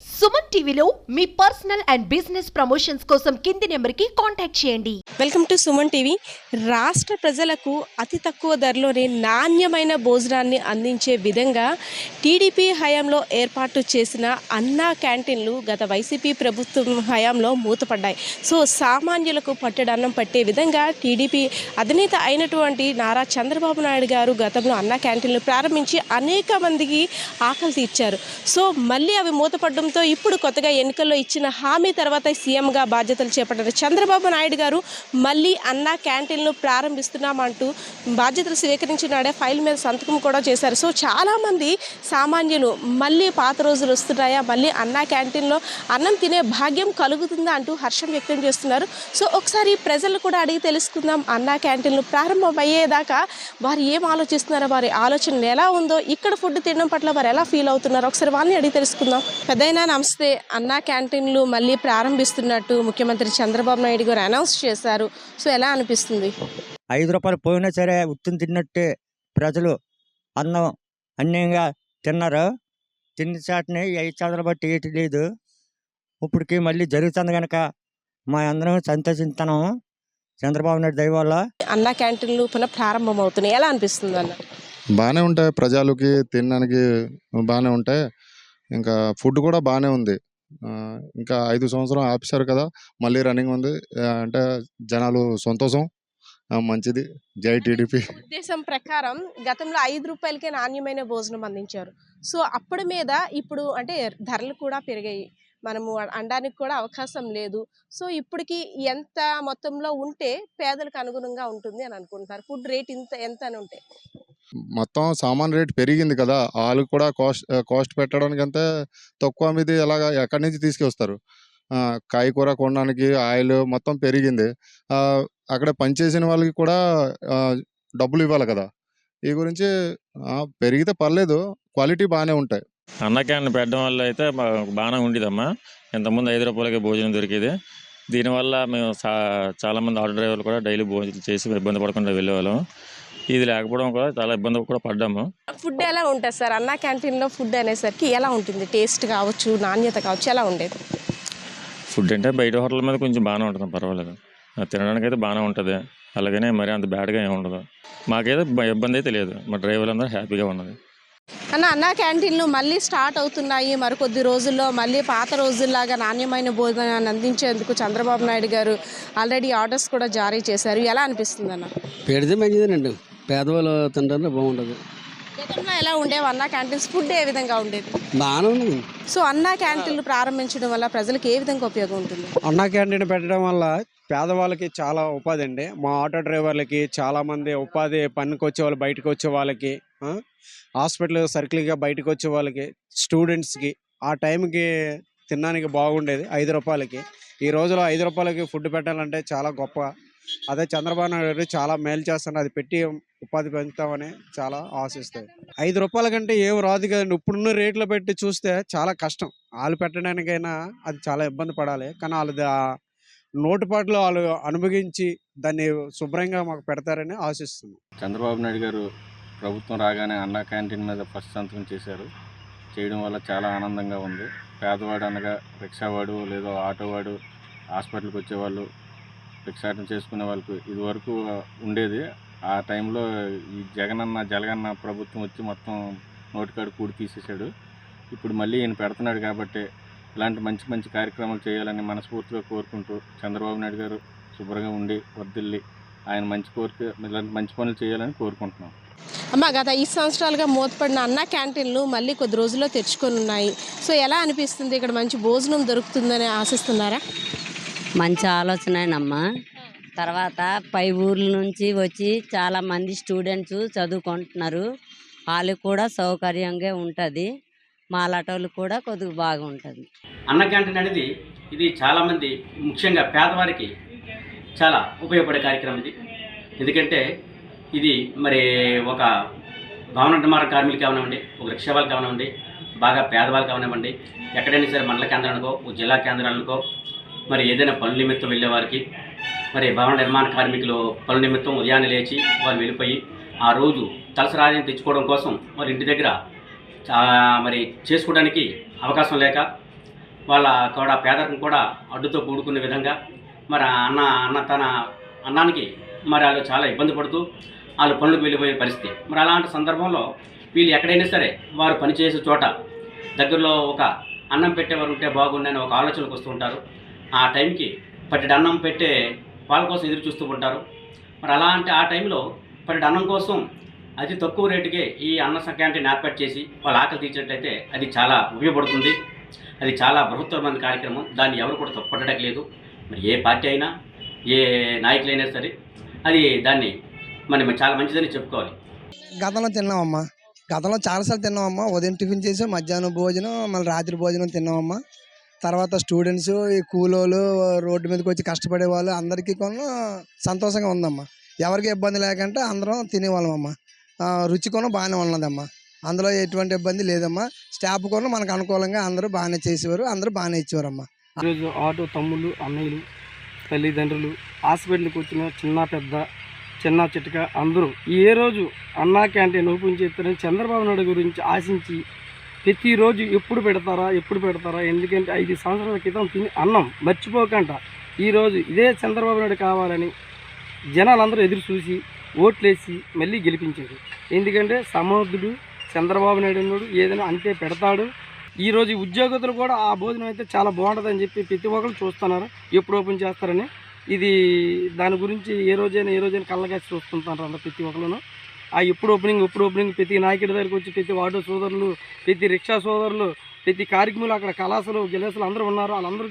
సుమన్ టీవీలో మీ personal and business promotions కోసం కింది నెంబర్కి కాంటాక్ట్ చేయండి. Welcome to Suman TV. రాష్ట్ర ప్రజలకు అతి తక్కువ ధరలోనే నాణ్యమైన భోజనాన్ని అందించే విధంగా టీడీపీ హయాంలో ఏర్పాటు చేసిన అన్నా క్యాంటీన్లు గత వైసీపీ ప్రభుత్వం హయాంలో మూతపడ్డాయి. సో సామాన్యులకు పట్టెడన్నం పట్టే విధంగా టీడీపీ అధినేత అయినటువంటి నారా చంద్రబాబు నాయుడు గారు గతంలో అన్నా క్యాంటీన్లు ప్రారంభించి అనేక మందికి ఆకలి తీర్చారు. సో మళ్ళీ అవి మూతపడడంతో ఇప్పుడు కొత్తగా ఎన్నికల్లో ఇచ్చిన హామీ తర్వాత సీఎంగా బాధ్యతలు చేపట్టిన చంద్రబాబు నాయుడు గారు మళ్ళీ అన్నా క్యాంటీన్లు ప్రారంభిస్తున్నామంటూ బాధ్యతలు స్వీకరించినాడే ఫైల్ మీద సంతకం కూడా చేశారు. సో చాలామంది సామాన్యులు మళ్ళీ పాత రోజులు వస్తున్నాయా, మళ్ళీ అన్నా క్యాంటీన్లో అన్నం తినే భాగ్యం కలుగుతుందా అంటూ హర్షం వ్యక్తం చేస్తున్నారు. సో ఒకసారి ప్రజలు కూడా అడిగి తెలుసుకుందాం. అన్నా క్యాంటీన్లు ప్రారంభమయ్యేదాకా వారు ఏం ఆలోచిస్తున్నారో, వారి ఆలోచన ఎలా ఉందో, ఇక్కడ ఫుడ్ తినడం పట్ల వారు ఎలా ఫీల్ అవుతున్నారో ఒకసారి వాళ్ళని అడిగి తెలుసుకుందాం. పెద్దయినా నమస్తే. అన్నా క్యాంటీన్లు మళ్ళీ ప్రారంభిస్తున్నట్టు ముఖ్యమంత్రి చంద్రబాబు నాయుడు గారు అనౌన్స్ చేశారు. సో ఎలా అనిపిస్తుంది? ₹5 పోయినా సరే ఉత్తిని తిన్నట్టే ప్రజలు అన్నం అన్యంగా తిన్నారు. తిన్న చాటుని 5 సంవత్సరాలు బట్టి ఏటి లేదు. ఇప్పటికి మళ్ళీ జరుగుతుంది కనుక మా అందరం సంతోషిస్తున్నాము చంద్రబాబు నాయుడు దయ వల్ల. అన్నా క్యాంటీన్లు పునః ప్రారంభం అవుతున్నాయి, ఎలా అనిపిస్తుంది అన్న? బాగానే ఉంటాయి, ప్రజలకి తినడానికి బాగానే ఉంటాయి. ఇంకా ఫుడ్ కూడా బాగానే ఉంది. ఇంకా 5 సంవత్సరం ఆపేశారు కదా, మళ్ళీ రన్నింగ్ ఉంది. అంటే జనాలు సంతోషం. మంచిది. జై టీడీపీ. ఉద్దేశం ప్రకారం గతంలో ₹5కే నాణ్యమైన భోజనం అందించారు. సో అప్పటి మీద ఇప్పుడు అంటే ధరలు కూడా పెరిగాయి, మనము అనడానికి కూడా అవకాశం లేదు. సో ఇప్పటికి ఎంత మొత్తంలో ఉంటే పేదలకు అనుగుణంగా ఉంటుంది అని అనుకుంటున్నారు? ఫుడ్ రేట్ ఎంత అని ఉంటే? మొత్తం సామాన్ రేట్ పెరిగింది కదా, వాళ్ళు కూడా కాస్ట్ పెట్టడానికి అంతే తక్కువ మీద ఎలాగా ఎక్కడి నుంచి తీసుకొస్తారు? కాయకూర కొనడానికి ఆయిల్ మొత్తం పెరిగింది. అక్కడ పనిచేసిన వాళ్ళకి కూడా డబ్బులు ఇవ్వాలి కదా. ఈ గురించి పెరిగితే పర్లేదు, క్వాలిటీ బాగానే ఉంటాయి. అన్న క్యాన్ పెట్టడం వల్ల అయితే బాగానే ఉండేదమ్మా. ఇంతకుముందు ₹5కే భోజనం దొరికేది. దీనివల్ల మేము చాలామంది ఆటో డ్రైవర్లు కూడా డైలీ భోజనం చేసి ఇబ్బంది పడకుండా వెళ్ళేవాళ్ళం. ఇది లేకపోవడం కూడా చాలా ఇబ్బంది కూడా పడ్డాము. ఫుడ్ ఎలా ఉంటుంది సార్? అన్నా క్యాంటీన్లో ఫుడ్ అనేసరికి ఎలా ఉంటుంది? టేస్ట్ కావచ్చు, నాణ్యత కావచ్చు, ఎలా ఉండేది? ఫుడ్ అంటే బయట హోటల్ మీద కొంచెం బాగానే ఉంటుంది, పర్వాలేదు. తినడానికి అయితే బాగానే ఉంటుంది. అలాగనే మరి అంత బ్యాడ్గా ఏమి ఉండదు. మాకైతే ఇబ్బంది అయితే లేదు. మా డ్రైవర్లు అందరూ హ్యాపీగా ఉన్నది. అన్నా క్యాంటీన్లు మళ్ళీ స్టార్ట్ అవుతున్నాయి. మరికొద్ది రోజుల్లో మళ్ళీ పాత రోజుల్లాగా నాణ్యమైన భోజనాన్ని అందించేందుకు చంద్రబాబు నాయుడు గారు ఆల్రెడీ ఆర్డర్స్ కూడా జారీ చేశారు. ఎలా అనిపిస్తుంది అన్న? పెడితే మంచిదేనండి, పేదవాళ్ళు తింటారు బాగుంటుంది. గతంలో ఎలా ఉండేవి అన్నా క్యాంటీన్స్? ఫుడ్ ఏ విధంగా ఉండేది? బాగానే ఉంది. సో అన్నా క్యాంటీన్లు ప్రారంభించడం వల్ల ప్రజలకు ఏ విధంగా ఉపయోగం ఉంటుంది? అన్నా క్యాంటీన్ పెట్టడం వల్ల పేదవాళ్ళకి చాలా ఉపాధి అండి. మా ఆటో డ్రైవర్లకి చాలామంది ఉపాధి, పనికి వచ్చే వాళ్ళు, బయటకు వచ్చే వాళ్ళకి, హాస్పిటల్ సర్కిల్గా బయటకు వచ్చే వాళ్ళకి, స్టూడెంట్స్కి ఆ టైంకి తినడానికి బాగుండేది. ₹5 ఈ రోజులో ₹5 ఫుడ్ పెట్టాలంటే చాలా గొప్ప. అదే చంద్రబాబు నాయుడు చాలా మేలు చేస్తున్నారు. అది పెట్టి ఉపాధి పెంచుతామని చాలా ఆశిస్తాయి. ₹5 కంటే ఏం రాదు కదండి. ఇప్పుడున్న రేట్లు పెట్టి చూస్తే చాలా కష్టం. వాళ్ళు పెట్టడానికైనా అది చాలా ఇబ్బంది పడాలి. కానీ వాళ్ళు నోటుపాట్లు వాళ్ళు అనుభవించి దాన్ని శుభ్రంగా మాకు పెడతారని ఆశిస్తున్నాం. చంద్రబాబు నాయుడు గారు ప్రభుత్వం రాగానే అన్నా క్యాంటీన్ మీద ఫస్ట్ సంతకం చేశారు. చేయడం వల్ల చాలా ఆనందంగా ఉంది. పేదవాడు అనగా రిక్షావాడు లేదా ఆటోవాడు, హాస్పిటల్కి వచ్చేవాళ్ళు, భిక్షాటన చేసుకునే వాళ్ళకు ఇదివరకు ఉండేది. ఆ టైంలో ఈ జగనన్న ప్రభుత్వం వచ్చి మొత్తం నోటికాడు కూడి తీసేశాడు. ఇప్పుడు మళ్ళీ ఈయన పెడుతున్నాడు కాబట్టి ఇలాంటి మంచి మంచి కార్యక్రమాలు చేయాలని మనస్ఫూర్తిగా కోరుకుంటూ, చంద్రబాబు నాయుడు గారు శుభ్రంగా ఉండి వర్ధిల్లి ఆయన ఇలాంటి మంచి పనులు చేయాలని కోరుకుంటున్నాం. అమ్మ, గత 5 సంవత్సరాలుగా మూతపడిన అన్నా క్యాంటీన్లు మళ్ళీ కొద్ది రోజుల్లో తెరుచుకొని ఉన్నాయి. సో ఎలా అనిపిస్తుంది? ఇక్కడ మంచి భోజనం దొరుకుతుందని ఆశిస్తున్నారా? మంచి ఆలోచనేనమ్మా. తర్వాత పై ఊర్ల నుంచి వచ్చి చాలామంది స్టూడెంట్స్ చదువుకుంటున్నారు. వాళ్ళకి కూడా సౌకర్యంగా ఉంటుంది. మా లాటోళ్ళు కూడా కొద్దిగా బాగుంటుంది. అన్న క్యాంటీన్ అనేది ఇది చాలామంది, ముఖ్యంగా పేదవారికి చాలా ఉపయోగపడే కార్యక్రమం ఇది. ఎందుకంటే ఇది మరి ఒక భవన నిర్మాణ కార్మికులు కావనివ్వండి, ఒక రిక్షా వాళ్ళు కావనివ్వండి, బాగా పేదవాళ్ళు కావనివ్వండి, ఎక్కడైనా సరే మండల కేంద్రానికో జిల్లా కేంద్రాలకో మరి ఏదైనా పనుల నిమిత్తం వెళ్ళే వారికి, మరి భవన నిర్మాణ కార్మికులు పనుల నిమిత్తం ఉదయాన్నే లేచి వాళ్ళు వెళ్ళిపోయి ఆ రోజు తలసరి ఆదాయం తెచ్చుకోవడం కోసం మరి ఇంటి దగ్గర మరి చేసుకోవడానికి అవకాశం లేక వాళ్ళ కూడా పేదరికం కూడా అడ్డుతో కూడుకునే విధంగా మరి తన అన్నానికి మరి వాళ్ళు చాలా ఇబ్బంది పడుతూ వాళ్ళు పనులకు వెళ్ళిపోయే పరిస్థితి. మరి అలాంటి సందర్భంలో వీళ్ళు ఎక్కడైనా సరే వారు పనిచేసే చోట దగ్గరలో ఒక అన్నం పెట్టేవారు ఉంటే బాగుండని ఒక ఆలోచనకు వస్తూ ఉంటారు. ఆ టైంకి పట్టెడు అన్నం పెట్టే వాళ్ళ కోసం ఎదురు చూస్తూ ఉంటారు. మరి అలాంటి ఆ టైంలో పట్టెడు అన్నం కోసం అతి తక్కువ రేటుకే ఈ అన్న క్యాంటీన్ ఏర్పాటు చేసి వాళ్ళ ఆకలి తీర్చినట్లయితే అది చాలా ఉపయోగపడుతుంది. అది చాలా బృహత్తరమైన కార్యక్రమం. దాన్ని ఎవరు కూడా తప్పుపట్టడం లేదు. మరి ఏ పార్టీ అయినా ఏ నాయకులైనా సరే అది దాన్ని మనం చాలా మంచిదని చెప్పుకోవాలి. గతంలో తిన్నామమ్మా, గతంలో చాలాసార్లు తిన్నామమ్మా. ఉదయం టిఫిన్ చేసి మధ్యాహ్నం భోజనం, మళ్ళీ రాత్రి భోజనం తిన్నామమ్మా. తర్వాత స్టూడెంట్స్, ఈ కూలోళ్ళు, రోడ్డు మీదకి వచ్చి కష్టపడే వాళ్ళు అందరికీ కొను సంతోషంగా ఉందమ్మా. ఎవరికి ఇబ్బంది లేకుండా అందరం తినేవాళ్ళం అమ్మా. రుచి కొను బాగానే ఉన్నదమ్మా. అందులో ఎటువంటి ఇబ్బంది లేదమ్మా. స్టాఫ్ కొను మనకు అనుకూలంగా అందరూ బాగానే చేసేవారు, అందరూ బాగానే ఇచ్చేవారమ్మా. ఈరోజు ఆటో తమ్ముళ్ళు, అన్నయ్యలు, తల్లిదండ్రులు, హాస్పిటల్కి వచ్చిన చిన్న పెద్ద, చిన్న చిట్క అందరూ ఏ రోజు అన్నా క్యాంటీన్ ఓపెన్ చేస్తారని చంద్రబాబు నాయుడు గురించి ఆశించి ప్రతిరోజు ఎప్పుడు పెడతారా ఎందుకంటే 5 సంవత్సరాల క్రితం తిని అన్నం మర్చిపోకుండా ఈరోజు ఇదే చంద్రబాబు నాయుడు కావాలని జనాలందరూ ఎదురు చూసి ఓట్లేసి మళ్ళీ గెలిపించారు. ఎందుకంటే సమర్థుడు చంద్రబాబు నాయుడు ఉన్నాడు, ఏదైనా అంతే పెడతాడు. ఈరోజు ఉద్యోగస్తులు కూడా ఆ భోజనం అయితే చాలా బాగుంటుందని చెప్పి ప్రతి ఒక్కరు చూస్తున్నారు ఎప్పుడు ఓపెన్ చేస్తారని. ఇది దాని గురించి ఏ రోజైనా కళ్ళగాసి చూస్తుంటారు అందరూ ప్రతి ఒక్కరు. ఆ ఎప్పుడు ఓపెనింగ్ ప్రతి నాయకుడి దగ్గరికి వచ్చి ప్రతి ఆటో సోదరులు, ప్రతి రిక్షా సోదరులు, ప్రతి కార్యక్రమాలు, అక్కడ కళాశాలు గిలాసులు అందరూ ఉన్నారు. వాళ్ళందరూ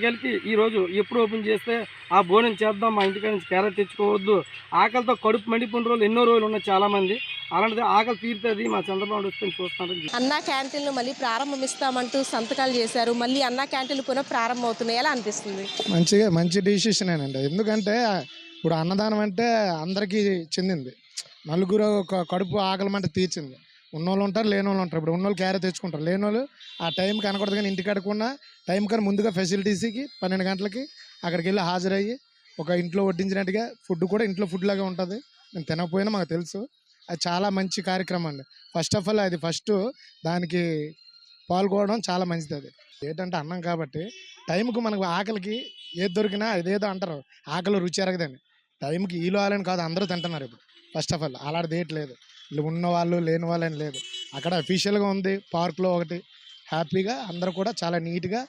కలిపి ఈరోజు ఎప్పుడు ఓపెన్ చేస్తే ఆ భోజనం చేద్దాం, మా ఇంటికాడ నుంచి క్యారెట్ తెచ్చుకోవద్దు, ఆకలితో కడుపు మండిపోయిన రోజులు ఎన్నో రోజులు ఉన్నాయి చాలామంది. అలాంటిది ఆకలి తీరుతుంది మా చంద్రబాబు వస్తే చూస్తాను. అన్నా క్యాంటీన్లు మళ్ళీ ప్రారంభిస్తామంటూ సంతకాలు చేశారు. మళ్ళీ అన్నా క్యాంటీన్లు పునః ప్రారంభం అవుతున్నాయి. ఎలా అనిపిస్తుంది? మంచి డిసిషనేనండి. ఎందుకంటే ఇప్పుడు అన్నదానం అంటే అందరికీ చెందింది. నలుగురు కడుపు ఆకలి మంట తీర్చింది. ఉన్నోళ్ళు ఉంటారు, లేని వాళ్ళు ఉంటారు. ఇప్పుడు ఉన్నోళ్ళు క్యారెట్ తెచ్చుకుంటారు, లేని వాళ్ళు ఆ టైం కనకూడదు. కానీ ఇంటికాడకున్న టైం కన్నా ముందుగా ఫెసిలిటీస్కి 12 గంటలకి అక్కడికి వెళ్ళి హాజరయ్యి ఒక ఇంట్లో వడ్డించినట్టుగా ఫుడ్ కూడా ఇంట్లో ఫుడ్ లాగా ఉంటుంది. నేను తినకపోయినా మాకు తెలుసు. అది చాలా మంచి కార్యక్రమం అండి. ఫస్ట్ ఆఫ్ ఆల్ అది దానికి పాల్గొనడం చాలా మంచిది. అది ఏంటంటే అన్నం కాబట్టి టైంకి మనకు ఆకలికి ఏది దొరికినా అదేదో అంటారు, ఆకలి రుచి ఎరగదని. టైంకి ఈలో వాళ్ళని కాదు, అందరూ తింటున్నారు ఇప్పుడు. ఫస్ట్ ఆఫ్ ఆల్ అలాంటిది ఏటి లేదు. ఉన్న వాళ్ళు లేని వాళ్ళని లేదు. అక్కడ అఫీషియల్గా ఉంది, పార్క్లో ఒకటి. హ్యాపీగా అందరూ కూడా చాలా నీట్గా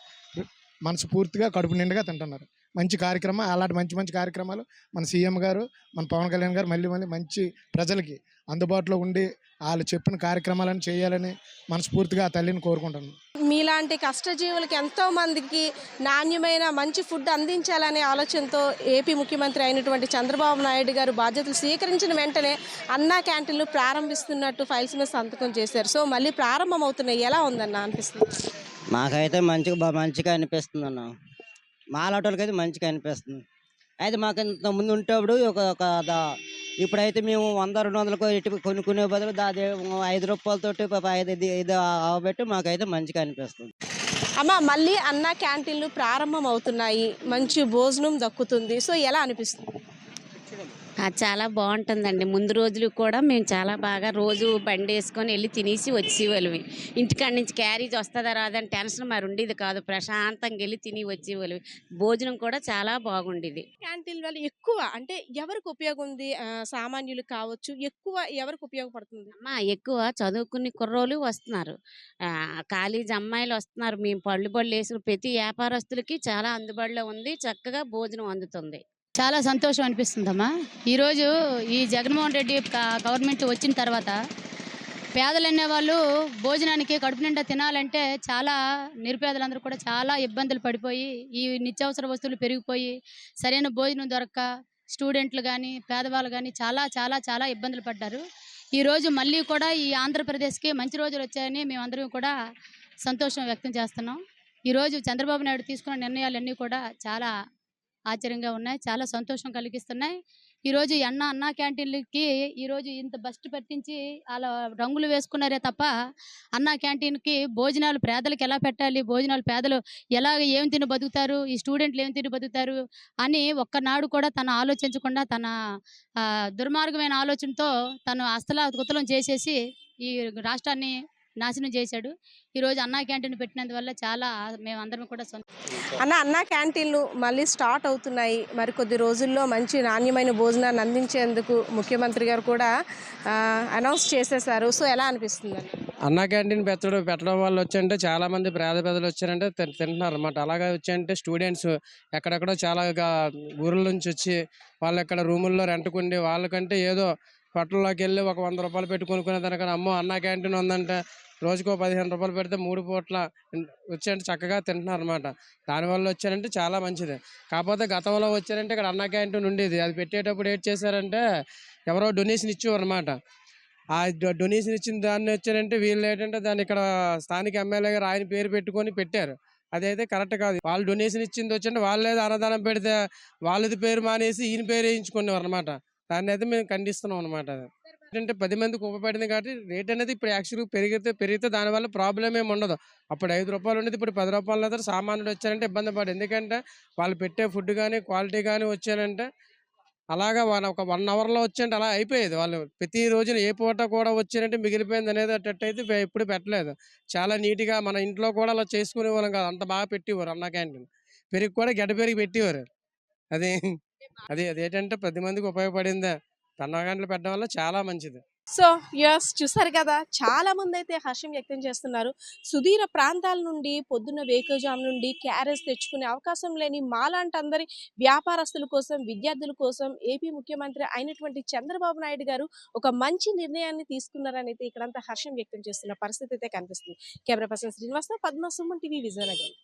మనస్ఫూర్తిగా కడుపు నిండుగా తింటున్నారు. మంచి కార్యక్రమం. అలాంటి మంచి కార్యక్రమాలు మన సీఎం గారు, మన పవన్ కళ్యాణ్ గారు మళ్ళీ మంచి ప్రజలకి అందుబాటులో ఉండి వాళ్ళు చెప్పిన కార్యక్రమాలను చేయాలని మనస్ఫూర్తిగా ఆ తల్లిని కోరుకుంటున్నాను. మీలాంటి కష్టజీవులకి ఎంతోమందికి నాణ్యమైన మంచి ఫుడ్ అందించాలనే ఆలోచనతో ఏపీ ముఖ్యమంత్రి అయినటువంటి చంద్రబాబు నాయుడు గారు బాధ్యతలు స్వీకరించిన వెంటనే అన్నా క్యాంటీన్లు ప్రారంభిస్తున్నట్టు ఫైల్స్ మీద సంతకం చేశారు. సో మళ్ళీ ప్రారంభం అవుతున్నాయి. ఎలా ఉందన్న అనిపిస్తుంది? మాకైతే మంచిగా అనిపిస్తుంది అన్న. మాలాటోళ్ళకి అయితే మంచిగా అనిపిస్తుంది. అయితే మాకు ఇంత ముందు ఉంటేప్పుడు ఇప్పుడైతే మేము 100-200 కొనుక్కునే బదులు దాది 5 రూపాయలతోటి 5 అవబెట్టి మాకైతే మంచిగా అనిపిస్తుంది. అమ్మ, మళ్ళీ అన్నా క్యాంటీన్లు ప్రారంభం అవుతున్నాయి, మంచి భోజనం దక్కుతుంది. సో ఎలా అనిపిస్తుంది? చాలా బాగుంటుందండి. ముందు రోజులు కూడా మేము చాలా బాగా రోజు బండి వేసుకొని వెళ్ళి తినేసి వచ్చేవాళ్ళవి. ఇంటికాడ నుంచి క్యారేజ్ వస్తుందా రాదని టెన్షన్ మరి ఉండేది కాదు. ప్రశాంతంగా వెళ్ళి తిని వచ్చేవాళ్ళవి. భోజనం కూడా చాలా బాగుండేది. క్యాంటీన్ వల్ల ఎక్కువ అంటే ఎవరికి ఉపయోగం ఉంది? సామాన్యులు కావచ్చు, ఎక్కువ ఎవరికి ఉపయోగపడుతుంది? ఎక్కువ చదువుకుని కుర్రోళ్ళు వస్తున్నారు, కాలేజ్ అమ్మాయిలు వస్తున్నారు. మేము పళ్ళు వేసిన ప్రతి వ్యాపారస్తులకి చాలా అందుబాటులో ఉంది. చక్కగా భోజనం అందుతుంది. చాలా సంతోషం అనిపిస్తుందమ్మా. ఈరోజు ఈ జగన్మోహన్ రెడ్డి గవర్నమెంట్ వచ్చిన తర్వాత పేదలు అనేవాళ్ళు భోజనానికి కడుపు నిండా తినాలంటే చాలా నిరుపేదలందరూ కూడా చాలా ఇబ్బందులు పడిపోయి ఈ నిత్యావసర వస్తువులు పెరిగిపోయి సరైన భోజనం దొరక్క స్టూడెంట్లు కానీ పేదవాళ్ళు కానీ చాలా చాలా చాలా ఇబ్బందులు పడ్డారు. ఈరోజు మళ్ళీ కూడా ఈ ఆంధ్రప్రదేశ్కి మంచి రోజులు వచ్చాయని మేమందరం కూడా సంతోషం వ్యక్తం చేస్తున్నాం. ఈరోజు చంద్రబాబు నాయుడు తీసుకున్న నిర్ణయాలన్నీ కూడా చాలా ఆశ్చర్యంగా ఉన్నాయి, చాలా సంతోషం కలిగిస్తున్నాయి. ఈరోజు అన్నా క్యాంటీన్లకి ఈరోజు ఇంత బస్ట్ పెట్టించి అలా రంగులు వేసుకున్నారే తప్ప అన్నా క్యాంటీన్కి భోజనాలు పేదలకు ఎలా పెట్టాలి, భోజనాలు పేదలు ఏం తిని బతుకుతారు, ఈ స్టూడెంట్లు ఏం తిని బతుకుతారు అని ఒక్కనాడు కూడా తను ఆలోచించకుండా తన దుర్మార్గమైన ఆలోచనతో తను అస్తలా కుతలం చేసేసి ఈ రాష్ట్రాన్ని నాశనం చేశాడు. ఈరోజు అన్నా క్యాంటీన్ పెట్టినందువల్ల చాలా మేమందరం కూడా అన్నా క్యాంటీన్లు మళ్ళీ స్టార్ట్ అవుతున్నాయి. మరి కొద్ది రోజుల్లో మంచి నాణ్యమైన భోజనాన్ని అందించేందుకు ముఖ్యమంత్రి గారు కూడా అనౌన్స్ చేసేసారు. సో ఎలా అనిపిస్తుంది? అన్నా క్యాంటీన్ పెట్టడం వల్ల వచ్చంటే చాలా మంది పేద ప్రజలు వచ్చారంటే తింటున్నారు అనమాట. అలాగే వచ్చాయంటే స్టూడెంట్స్ ఎక్కడెక్కడో చాలా ఊర్ల నుంచి వచ్చి వాళ్ళు ఇక్కడ రూముల్లో రెంట్కుండి వాళ్ళకంటే ఏదో హోటల్లోకి వెళ్ళి ఒక 100 రూపాయలు పెట్టి కొనుక్కునే దానికన్నా అమ్మో అన్నా క్యాంటీన్ ఉందంటే రోజుకో 15 రూపాయలు పెడితే 3 పూట్ల వచ్చారంటే చక్కగా తింటున్నారు అనమాట. దానివల్ల వచ్చారంటే చాలా మంచిది. కాకపోతే గతంలో వచ్చారంటే ఇక్కడ అన్నా క్యాంటీన్ ఉండేది. అది పెట్టేటప్పుడు ఏం చేశారంటే ఎవరో డొనేషన్ ఇచ్చేవారు అనమాట. ఆ డొనేషన్ ఇచ్చిన దాన్ని వచ్చారంటే వీళ్ళు ఏంటంటే దాన్ని ఇక్కడ స్థానిక ఎమ్మెల్యే గారు ఆయన పేరు పెట్టుకొని పెట్టారు. అదైతే కరెక్ట్ కాదు. వాళ్ళు డొనేషన్ ఇచ్చింది వచ్చంటే వాళ్ళు ఏదో అన్నదానం పెడితే వాళ్ళది పేరు మానేసి ఈయన పేరు వేయించుకునేవారు అనమాట. దాన్ని అయితే మేము ఖండిస్తున్నాం అనమాట. అది ఏంటంటే 10 మందికి ఉపయోగపడింది కాబట్టి రేట్ అనేది ఇప్పుడు యాక్చువల్గా పెరిగితే దానివల్ల ప్రాబ్లం ఏమి ఉండదు. అప్పుడు 5 రూపాయలు ఉండేది ఇప్పుడు 10 రూపాయలు అయితే సామాన్యుడు వచ్చారంటే ఇబ్బంది పడదు. ఎందుకంటే వాళ్ళు పెట్టే ఫుడ్ కానీ క్వాలిటీ కానీ వచ్చారంటే అలాగా వాళ్ళు ఒక 1 అవర్లో వచ్చారంటే అలా అయిపోయేది. వాళ్ళు ప్రతి రోజున ఏ పూట కూడా వచ్చారంటే మిగిలిపోయింది అనేది అట్టయితే ఎప్పుడు పెట్టలేదు. చాలా నీట్గా మన ఇంట్లో కూడా అలా చేసుకునే వాళ్ళం కాదు. అంత బాగా పెట్టేవారు అన్నా క్యాంటీన్. పెరుగు కూడా గడ్డ పెరిగి పెట్టేవారు. అది అదేంటంటే 10 మందికి ఉపయోగపడిందే. అన్నా క్యాంటీన్లు పెట్టడం వల్ల చాలా మంచిది. సో యస్, చూసారు కదా, చాలా మంది అయితే హర్షం వ్యక్తం చేస్తున్నారు. సుదూర ప్రాంతాల నుండి పొద్దున్న వేకువజాము నుండి క్యారేజ్ తెచ్చుకునే అవకాశం లేని మాలాంటి అందరి వ్యాపారస్తుల కోసం, విద్యార్థుల కోసం ఏపీ ముఖ్యమంత్రి అయినటువంటి చంద్రబాబు నాయుడు గారు ఒక మంచి నిర్ణయాన్ని తీసుకున్నారని అయితే ఇక్కడంతా హర్షం వ్యక్తం చేస్తున్న పరిస్థితి అయితే కనిపిస్తుంది. Camera person Srinivas, Padma, Suman TV, Vizianagaram.